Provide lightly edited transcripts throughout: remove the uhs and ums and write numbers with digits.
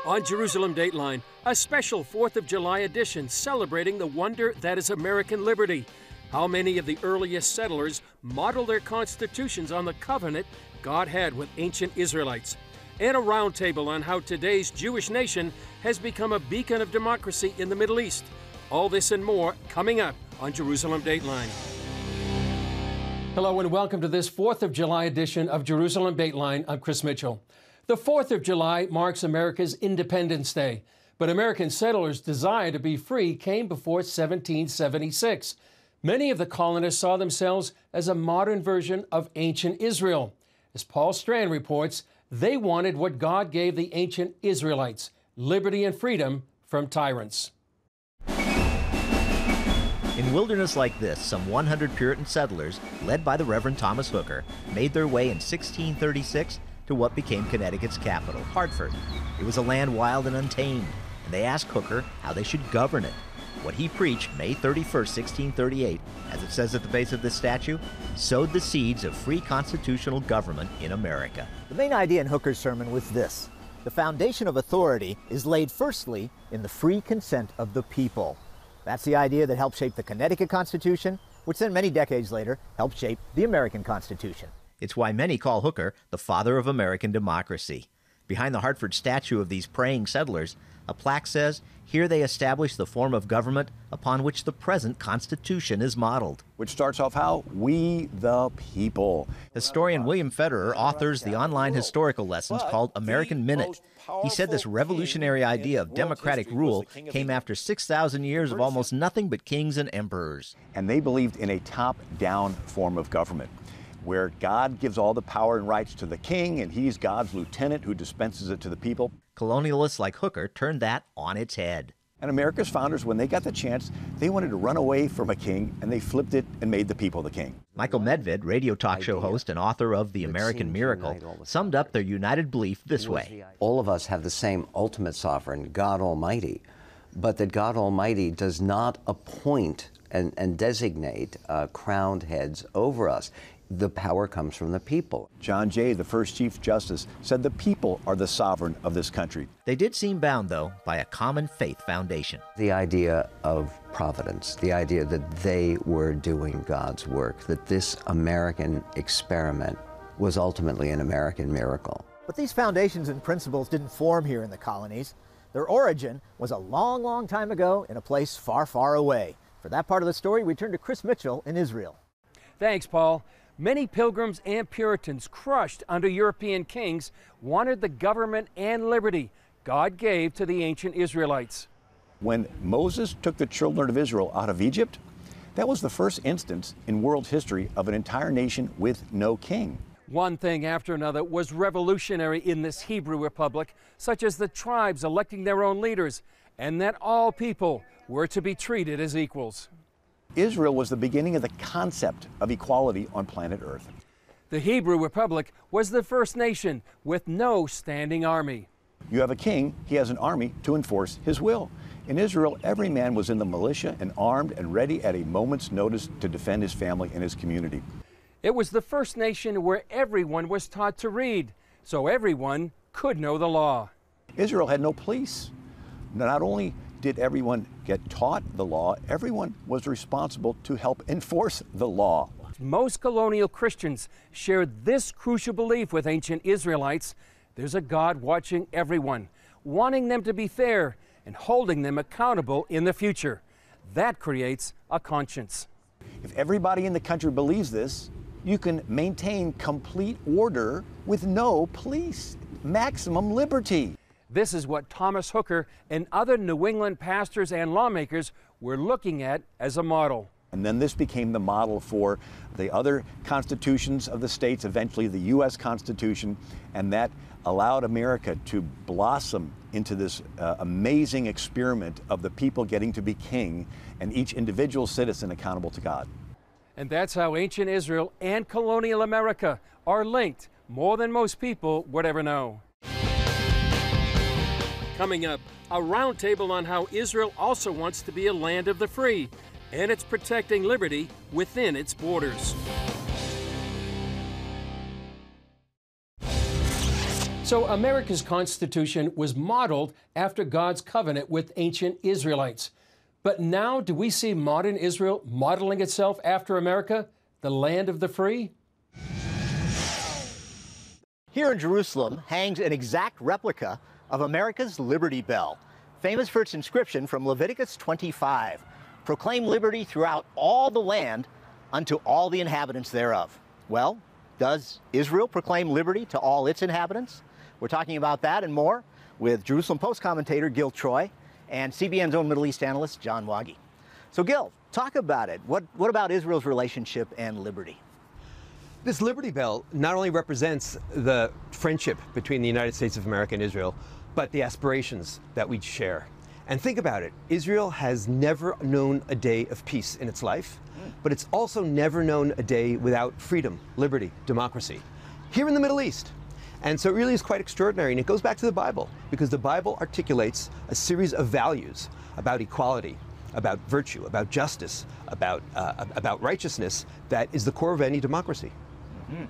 On Jerusalem Dateline, a special 4th of July edition celebrating the wonder that is American liberty. How many of the earliest settlers modeled their constitutions on the covenant God had with ancient Israelites. And a roundtable on how today's Jewish nation has become a beacon of democracy in the Middle East. All this and more coming up on Jerusalem Dateline. Hello and welcome to this 4th of July edition of Jerusalem Dateline. I'm Chris Mitchell. The 4th of July marks America's Independence Day, but American settlers' desire to be free came before 1776. Many of the colonists saw themselves as a modern version of ancient Israel. As Paul Strand reports, they wanted what God gave the ancient Israelites, liberty and freedom from tyrants. In wilderness like this, some 100 Puritan settlers, led by the Reverend Thomas Hooker, made their way in 1636 to what became Connecticut's capital, Hartford. It was a land wild and untamed, and they asked Hooker how they should govern it. What he preached May 31st, 1638, as it says at the base of this statue, sowed the seeds of free constitutional government in America. The main idea in Hooker's sermon was this: the foundation of authority is laid firstly in the free consent of the people. That's the idea that helped shape the Connecticut Constitution, which then many decades later helped shape the American Constitution. It's why many call Hooker the father of American democracy. Behind the Hartford statue of these praying settlers, a plaque says, "Here they established the form of government upon which the present Constitution is modeled." Which starts off how? We the people. Historian William Federer authors the online historical lessons called American Minute. He said this revolutionary idea of democratic rule came after 6,000 years of almost nothing but kings and emperors. And they believed in a top-down form of government, where God gives all the power and rights to the king, and he's God's lieutenant who dispenses it to the people. Colonialists like Hooker turned that on its head. And America's founders, when they got the chance, they wanted to run away from a king, and they flipped it and made the people the king. Michael Medved, radio talk show host and author of The American Miracle, summed up their united belief this way. All of us have the same ultimate sovereign, God Almighty, but that God Almighty does not appoint and designate crowned heads over us. The power comes from the people. John Jay, the first Chief Justice, said the people are the sovereign of this country. They did seem bound, though, by a common faith foundation. The idea of providence, the idea that they were doing God's work, that this American experiment was ultimately an American miracle. But these foundations and principles didn't form here in the colonies. Their origin was a long, long time ago in a place far, far away. For that part of the story, we turn to Chris Mitchell in Israel. Thanks, Paul. Many pilgrims and Puritans crushed under European kings wanted the government and liberty God gave to the ancient Israelites. When Moses took the children of Israel out of Egypt, that was the first instance in world history of an entire nation with no king. One thing after another was revolutionary in this Hebrew republic, such as the tribes electing their own leaders, and that all people were to be treated as equals. Israel was the beginning of the concept of equality on planet Earth. The Hebrew Republic was the first nation with no standing army. You have a king, he has an army to enforce his will. In Israel, every man was in the militia and armed and ready at a moment's notice to defend his family and his community. It was the first nation where everyone was taught to read, so everyone could know the law. Israel had no police. Not only did everyone get taught the law, everyone was responsible to help enforce the law. Most colonial Christians shared this crucial belief with ancient Israelites. There's a God watching everyone, wanting them to be fair and holding them accountable in the future. That creates a conscience. If everybody in the country believes this, you can maintain complete order with no police, maximum liberty. This is what Thomas Hooker and other New England pastors and lawmakers were looking at as a model. And then this became the model for the other constitutions of the states, eventually the U.S. Constitution, and that allowed America to blossom into this amazing experiment of the people getting to be king and each individual citizen accountable to God. And that's how ancient Israel and colonial America are linked more than most people would ever know. Coming up, a roundtable on how Israel also wants to be a land of the free, and it's protecting liberty within its borders. So America's Constitution was modeled after God's covenant with ancient Israelites. But now, do we see modern Israel modeling itself after America, the land of the free? Here in Jerusalem hangs an exact replica of America's Liberty Bell, famous for its inscription from Leviticus 25, proclaim liberty throughout all the land unto all the inhabitants thereof. Well, does Israel proclaim liberty to all its inhabitants? We're talking about that and more with Jerusalem Post commentator Gil Troy and CBN's own Middle East analyst John Waggy. So Gil, talk about it. What about Israel's relationship and liberty? This Liberty Bell not only represents the friendship between the United States of America and Israel, but the aspirations that we share. And think about it, Israel has never known a day of peace in its life, but it's also never known a day without freedom, liberty, democracy, here in the Middle East. And so it really is quite extraordinary, and it goes back to the Bible, because the Bible articulates a series of values about equality, about virtue, about justice, about righteousness that is the core of any democracy. Mm-hmm.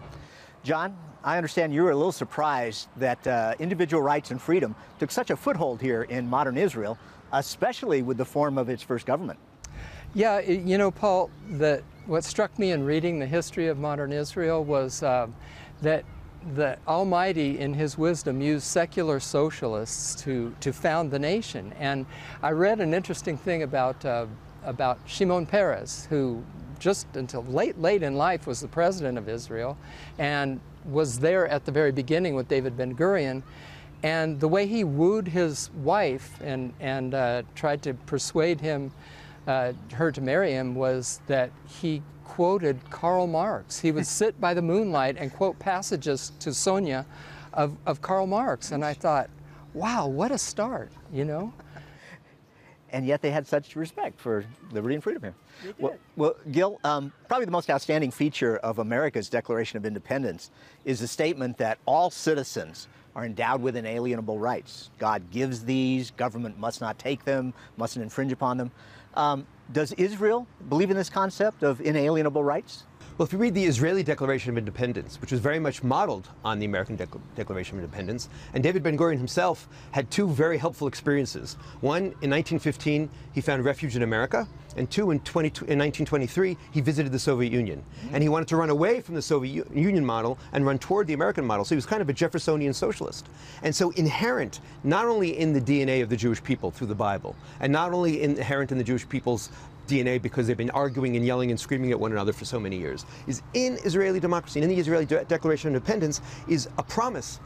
John, I understand you were a little surprised that individual rights and freedom took such a foothold here in modern Israel, especially with the form of its first government. Yeah, you know, Paul, what struck me in reading the history of modern Israel was that the Almighty, in His wisdom, used secular socialists to found the nation. And I read an interesting thing about Shimon Peres, who just until late in life was the president of Israel and was there at the very beginning with David Ben-Gurion. And the way he wooed his wife and tried to persuade her to marry him was that he quoted Karl Marx. He would sit by the moonlight and quote passages to Sonia of Karl Marx. And I thought, wow, what a start, you know? And yet they had such respect for liberty and freedom here. Well, Gil, probably the most outstanding feature of America's Declaration of Independence is the statement that all citizens are endowed with inalienable rights. God gives these, government must not take them, mustn't infringe upon them. Does Israel believe in this concept of inalienable rights? Well, if you read the Israeli Declaration of Independence, which was very much modeled on the American Declaration of Independence, and David Ben-Gurion himself had two very helpful experiences. One, in 1915, he found refuge in America, and two, in 1923, he visited the Soviet Union. And he wanted to run away from the Soviet Union model and run toward the American model, so he was kind of a Jeffersonian socialist. And so inherent, not only in the DNA of the Jewish people through the Bible, and not only inherent in the Jewish people's DNA because they've been arguing and yelling and screaming at one another for so many years, is in Israeli democracy and in the Israeli Declaration of Independence is a promise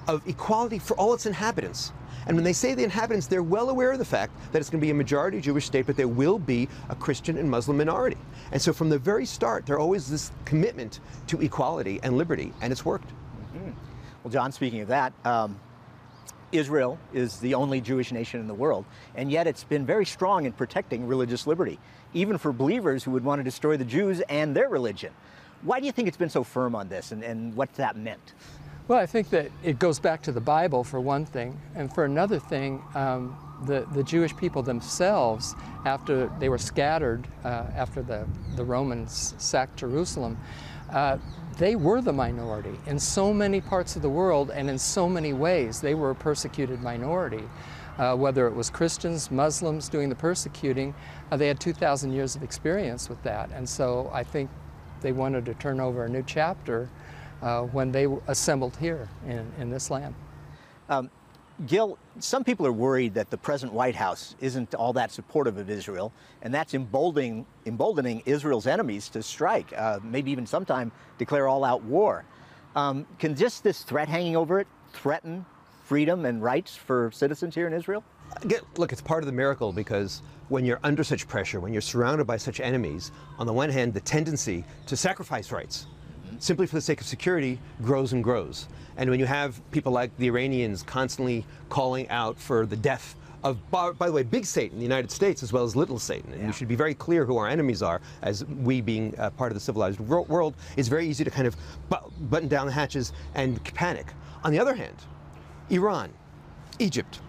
of equality for all its inhabitants. And when they say the inhabitants, they're well aware of the fact that it's going to be a majority Jewish state, but there will be a Christian and Muslim minority. And so from the very start, there's always this commitment to equality and liberty, and it's worked. Mm-hmm. Well, John, speaking of that, Israel is the only Jewish nation in the world, and yet it's been very strong in protecting religious liberty, even for believers who would want to destroy the Jews and their religion. Why do you think it's been so firm on this, and what's that meant? Well, I think that it goes back to the Bible, for one thing, and for another thing, the Jewish people themselves, after they were scattered, after the Romans sacked Jerusalem, they were the minority in so many parts of the world, and in so many ways they were a persecuted minority. Whether it was Christians, Muslims doing the persecuting, they had 2,000 years of experience with that. And so I think they wanted to turn over a new chapter when they assembled here in this land. Gil, some people are worried that the present White House isn't all that supportive of Israel, and that's emboldening Israel's enemies to strike, maybe even sometime declare all-out war. Can just this threat hanging over it threaten freedom and rights for citizens here in Israel? Look, it's part of the miracle, because when you're under such pressure, when you're surrounded by such enemies, on the one hand, the tendency to sacrifice rights simply for the sake of security grows and grows. And when you have people like the Iranians constantly calling out for the death of, by the way, big Satan in the United States as well as little Satan, and we should be very clear who our enemies are, as we being part of the civilized world, it's very easy to kind of button down the hatches and panic. On the other hand, Iran, Egypt,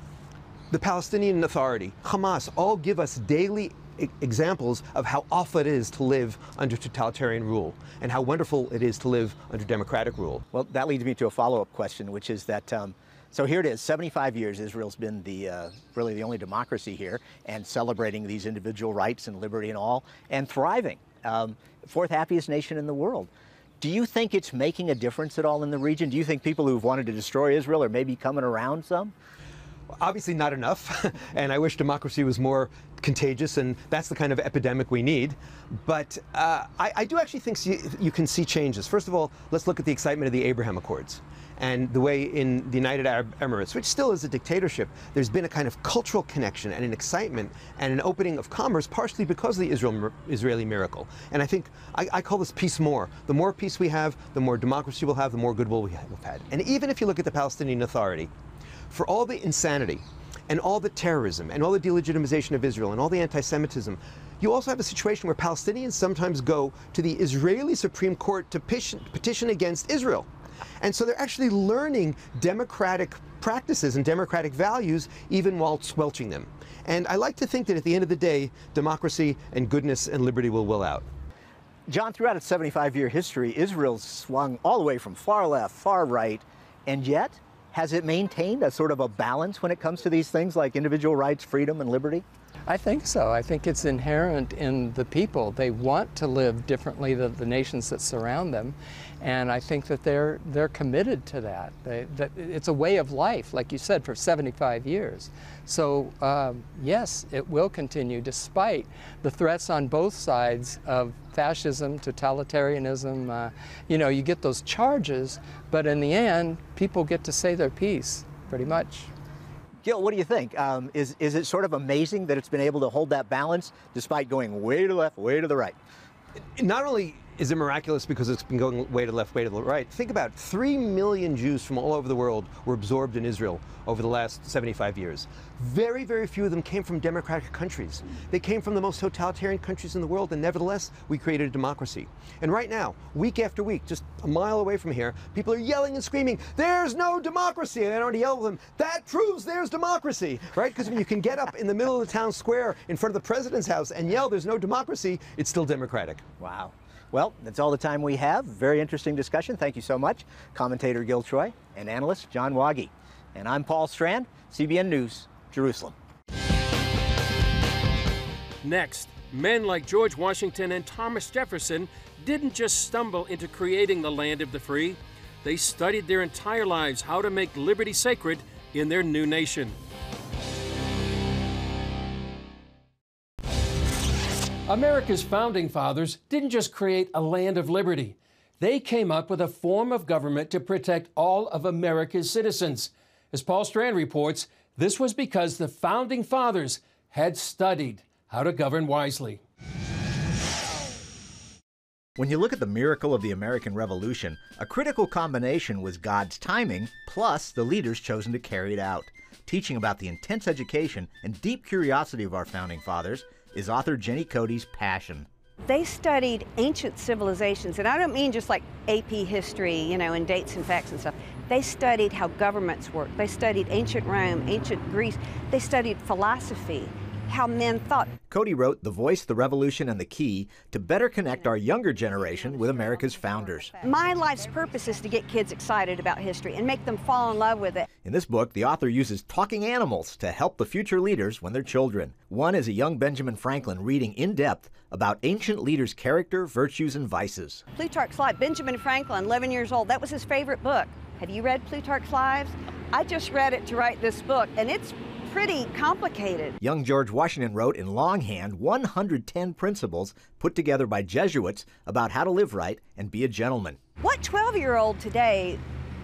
the Palestinian Authority, Hamas, all give us daily examples of how awful it is to live under totalitarian rule and how wonderful it is to live under democratic rule. Well, that leads me to a follow-up question, which is that, so here it is, 75 years, Israel's been really the only democracy here, and celebrating these individual rights and liberty and all, and thriving. Fourth happiest nation in the world. Do you think it's making a difference at all in the region? Do you think people who've wanted to destroy Israel are maybe coming around some? Obviously not enough, and I wish democracy was more contagious, and that's the kind of epidemic we need. But I do actually think you can see changes. First of all, let's look at the excitement of the Abraham Accords and the way in the United Arab Emirates, which still is a dictatorship, there's been a kind of cultural connection and an excitement and an opening of commerce, partially because of the Israeli miracle. And I think I call this peace more. The more peace we have, the more democracy we'll have, the more goodwill we've had. And even if you look at the Palestinian Authority, for all the insanity and all the terrorism and all the delegitimization of Israel and all the anti-Semitism, you also have a situation where Palestinians sometimes go to the Israeli Supreme Court to petition against Israel. And so they're actually learning democratic practices and democratic values even while squelching them. And I like to think that at the end of the day, democracy and goodness and liberty will will out. John, throughout its 75-year history, Israel's swung all the way from far left, far right, and yet, has it maintained a sort of a balance when it comes to these things like individual rights, freedom, and liberty? I think so. I think it's inherent in the people. They want to live differently than the nations that surround them, and I think that they're committed to that. That it's a way of life, like you said, for 75 years. So yes, it will continue despite the threats on both sides of fascism, totalitarianism. You know, you get those charges, but in the end, people get to say their piece, pretty much. Gil, what do you think? Is it sort of amazing that it's been able to hold that balance despite going way to the left, way to the right? Not only is it miraculous because it's been going way to the left, way to the right, think about it. 3 million Jews from all over the world were absorbed in Israel over the last 75 years. Very, very few of them came from democratic countries. They came from the most totalitarian countries in the world, and nevertheless, we created a democracy. And right now, week after week, just a mile away from here, people are yelling and screaming, "There's no democracy!" And I don't yell at them, "That proves there's democracy!" Right? Because when you can get up in the middle of the town square in front of the president's house and yell, "There's no democracy," it's still democratic. Wow. Well, that's all the time we have. Very interesting discussion. Thank you so much, commentator Gil Troy and analyst John Wagee. And I'm Paul Strand, CBN News, Jerusalem. Next, men like George Washington and Thomas Jefferson didn't just stumble into creating the land of the free. They studied their entire lives how to make liberty sacred in their new nation. America's founding fathers didn't just create a land of liberty. They came up with a form of government to protect all of America's citizens. As Paul Strand reports, this was because the founding fathers had studied how to govern wisely. When you look at the miracle of the American Revolution, a critical combination was God's timing plus the leaders chosen to carry it out. Teaching about the intense education and deep curiosity of our founding fathers is author Jenny Cody's passion. They studied ancient civilizations, and I don't mean just like AP history, you know, and dates and facts and stuff. They studied how governments work. They studied ancient Rome, ancient Greece. They studied philosophy, how men thought. Cody wrote The Voice, the Revolution, and the Key to better connect our younger generation with America's founders. My life's purpose is to get kids excited about history and make them fall in love with it. In this book, the author uses talking animals to help the future leaders when they're children. One is a young Benjamin Franklin reading in depth about ancient leaders' character, virtues, and vices. Plutarch's Lives, Benjamin Franklin, 11 years old, that was his favorite book. Have you read Plutarch's Lives? I just read it to write this book, and it's pretty complicated. Young George Washington wrote in longhand 110 principles put together by Jesuits about how to live right and be a gentleman. What 12-year-old today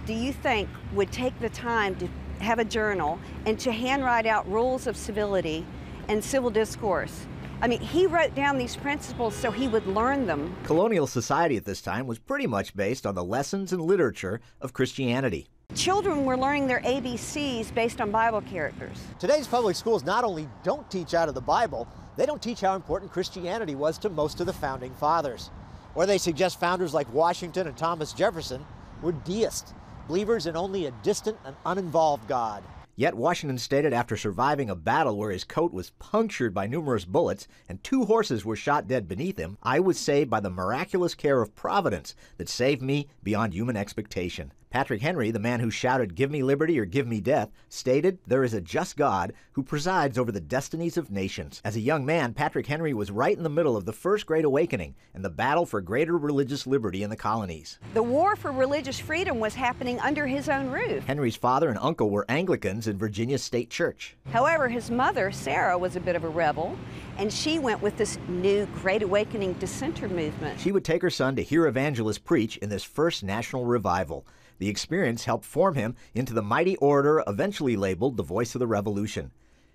do you think would take the time to have a journal and to handwrite out rules of civility and civil discourse? I mean, he wrote down these principles so he would learn them. Colonial society at this time was pretty much based on the lessons and literature of Christianity. Children were learning their ABCs based on Bible characters. Today's public schools not only don't teach out of the Bible, they don't teach how important Christianity was to most of the founding fathers. Or they suggest founders like Washington and Thomas Jefferson were deists, believers in only a distant and uninvolved God. Yet Washington stated after surviving a battle where his coat was punctured by numerous bullets and 2 horses were shot dead beneath him, I was saved by the miraculous care of Providence that saved me beyond human expectation. Patrick Henry, the man who shouted, "Give me liberty or give me death," stated, "There is a just God who presides over the destinies of nations." As a young man, Patrick Henry was right in the middle of the First Great Awakening and the battle for greater religious liberty in the colonies. The war for religious freedom was happening under his own roof. Henry's father and uncle were Anglicans in Virginia's state church. However, his mother, Sarah, was a bit of a rebel, and she went with this new Great Awakening dissenter movement. She would take her son to hear evangelists preach in this first national revival. The experience helped form him into the mighty orator eventually labeled the Voice of the Revolution.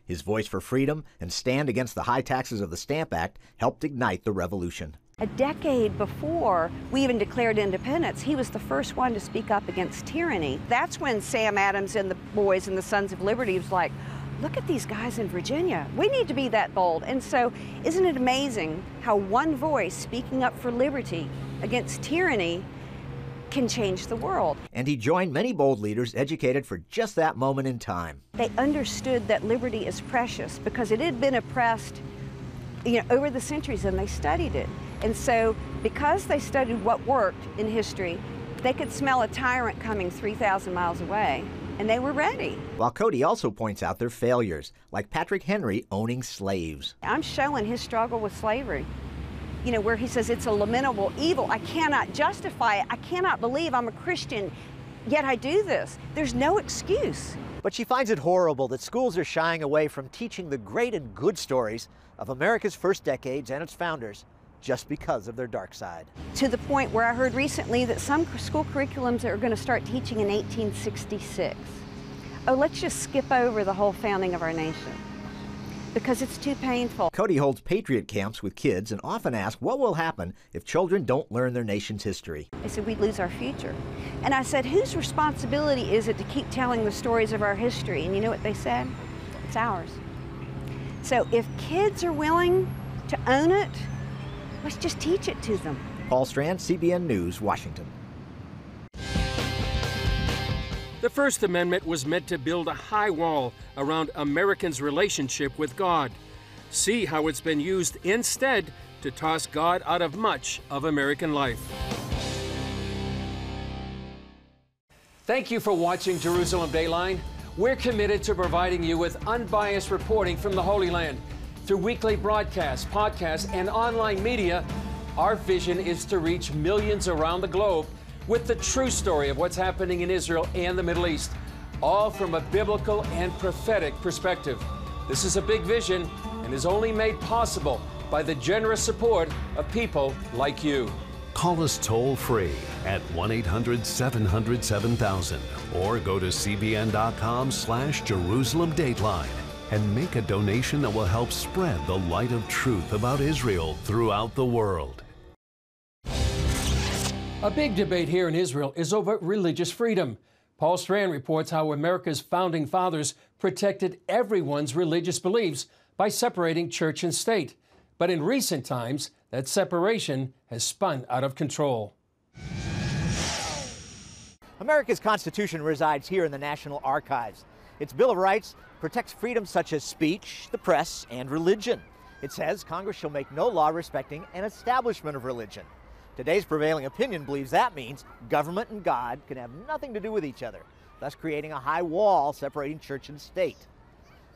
His voice for freedom and stand against the high taxes of the Stamp Act helped ignite the revolution. A decade before we even declared independence, he was the first one to speak up against tyranny. That's when Sam Adams and the boys and the Sons of Liberty was like, look at these guys in Virginia. We need to be that bold. And so isn't it amazing how one voice speaking up for liberty against tyranny can change the world? And he joined many bold leaders educated for just that moment in time. They understood that liberty is precious because it had been oppressed, over the centuries, and they studied it. And so because they studied what worked in history, they could smell a tyrant coming 3,000 miles away, and they were ready. While Cody also points out their failures, like Patrick Henry owning slaves. I'm showing his struggle with slavery. Where he says it's a lamentable evil. I cannot justify it. I cannot believe I'm a Christian, yet I do this. There's no excuse. But she finds it horrible that schools are shying away from teaching the great and good stories of America's first decades and its founders just because of their dark side. To the point where I heard recently that some school curriculums are going to start teaching in 1866. Oh, let's just skip over the whole founding of our nation, because it's too painful. Cody holds patriot camps with kids and often asks what will happen if children don't learn their nation's history. They said we'd lose our future. And I said, whose responsibility is it to keep telling the stories of our history? And you know what they said? It's ours. So if kids are willing to own it, let's just teach it to them. Paul Strand, CBN News, Washington. The First Amendment was meant to build a high wall around Americans' relationship with God. See how it's been used instead to toss God out of much of American life. Thank you for watching Jerusalem Dateline. We're committed to providing you with unbiased reporting from the Holy Land. Through weekly broadcasts, podcasts, and online media, our vision is to reach millions around the globe with the true story of what's happening in Israel and the Middle East, all from a biblical and prophetic perspective. This is a big vision and is only made possible by the generous support of people like you. Call us toll-free at 1-800-700-7000 or go to cbn.com/Jerusalem Dateline and make a donation that will help spread the light of truth about Israel throughout the world. A big debate here in Israel is over religious freedom. Paul Strand reports how America's founding fathers protected everyone's religious beliefs by separating church and state. But in recent times, that separation has spun out of control. America's Constitution resides here in the National Archives. Its Bill of Rights protects freedoms such as speech, the press, and religion. It says Congress shall make no law respecting an establishment of religion. Today's prevailing opinion believes that means government and God can have nothing to do with each other, thus creating a high wall separating church and state.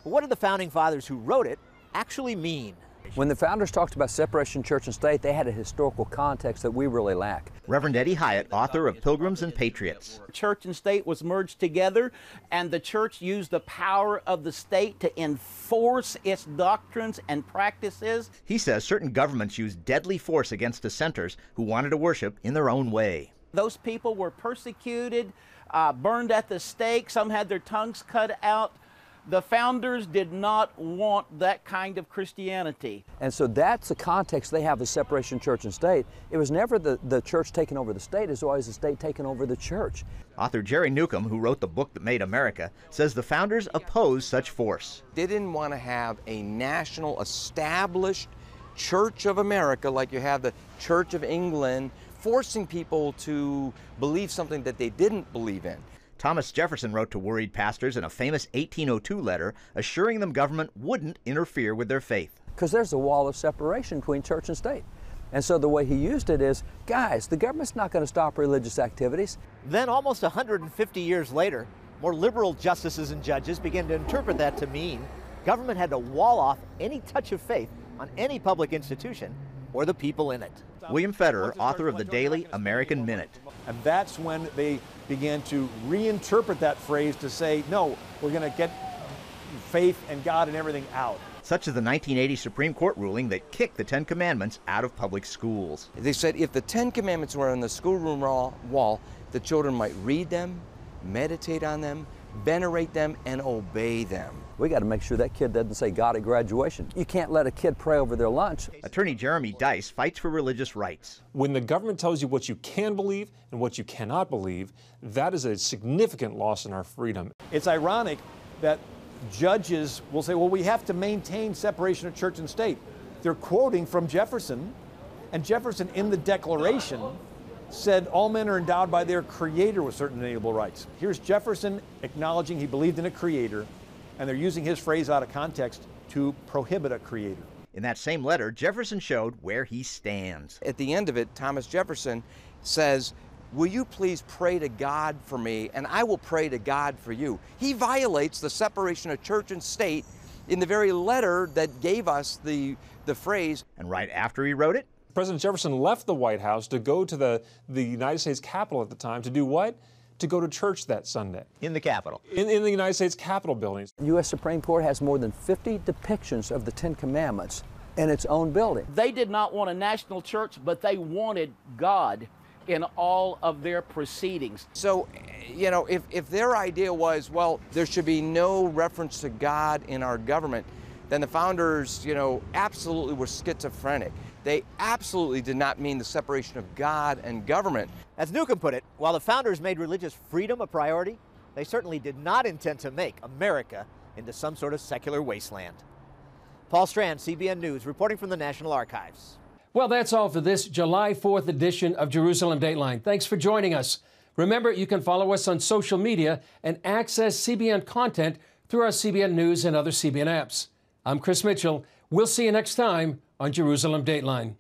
But what did the founding fathers who wrote it actually mean? When the founders talked about separation of church and state, they had a historical context that we really lack. Reverend Eddie Hyatt, author of Pilgrims and Patriots. Church and state was merged together, and the church used the power of the state to enforce its doctrines and practices. He says certain governments used deadly force against dissenters who wanted to worship in their own way. Those people were persecuted, burned at the stake. Some had their tongues cut out. The founders did not want that kind of Christianity. And so that's the context they have of separation of church and state. It was never the church taking over the state, it was always the state taking over the church. Author Jerry Newcomb, who wrote the book that made America, says the founders opposed such force. They didn't want to have a national established Church of America like you have the Church of England, forcing people to believe something that they didn't believe in. Thomas Jefferson wrote to worried pastors in a famous 1802 letter assuring them government wouldn't interfere with their faith. Because there's a wall of separation between church and state. And so the way he used it is, guys, the government's not going to stop religious activities. Then, almost 150 years later, more liberal justices and judges began to interpret that to mean government had to wall off any touch of faith on any public institution or the people in it. William Federer, author of the daily American Minute. And that's when they began to reinterpret that phrase to say, no, we're going to get faith and God and everything out. Such as the 1980 Supreme Court ruling that kicked the Ten Commandments out of public schools. They said if the Ten Commandments were on the schoolroom wall, the children might read them, meditate on them, venerate them, and obey them. We got to make sure that kid doesn't say God at graduation. You can't let a kid pray over their lunch. Attorney Jeremy Dice fights for religious rights. When the government tells you what you can believe and what you cannot believe, that is a significant loss in our freedom. It's ironic that judges will say, well, we have to maintain separation of church and state. They're quoting from Jefferson, and Jefferson in the Declaration said all men are endowed by their creator with certain inalienable rights. Here's Jefferson acknowledging he believed in a creator, and they're using his phrase out of context to prohibit a creator. In that same letter, Jefferson showed where he stands. At the end of it, Thomas Jefferson says, will you please pray to God for me, and I will pray to God for you. He violates the separation of church and state in the very letter that gave us the phrase. And right after he wrote it, President Jefferson left the White House to go to the United States Capitol at the time to do what? To go to church that Sunday. In the Capitol. In the United States Capitol buildings. The U.S. Supreme Court has more than 50 depictions of the Ten Commandments in its own building. They did not want a national church, but they wanted God in all of their proceedings. So, you know, if their idea was, well, there should be no reference to God in our government, then the founders, you know, absolutely were schizophrenic. They absolutely did not mean the separation of God and government. As Newcomb put it, while the founders made religious freedom a priority, they certainly did not intend to make America into some sort of secular wasteland. Paul Strand, CBN News, reporting from the National Archives. Well, that's all for this July 4th edition of Jerusalem Dateline. Thanks for joining us. Remember, you can follow us on social media and access CBN content through our CBN News and other CBN apps. I'm Chris Mitchell. We'll see you next time on Jerusalem Dateline.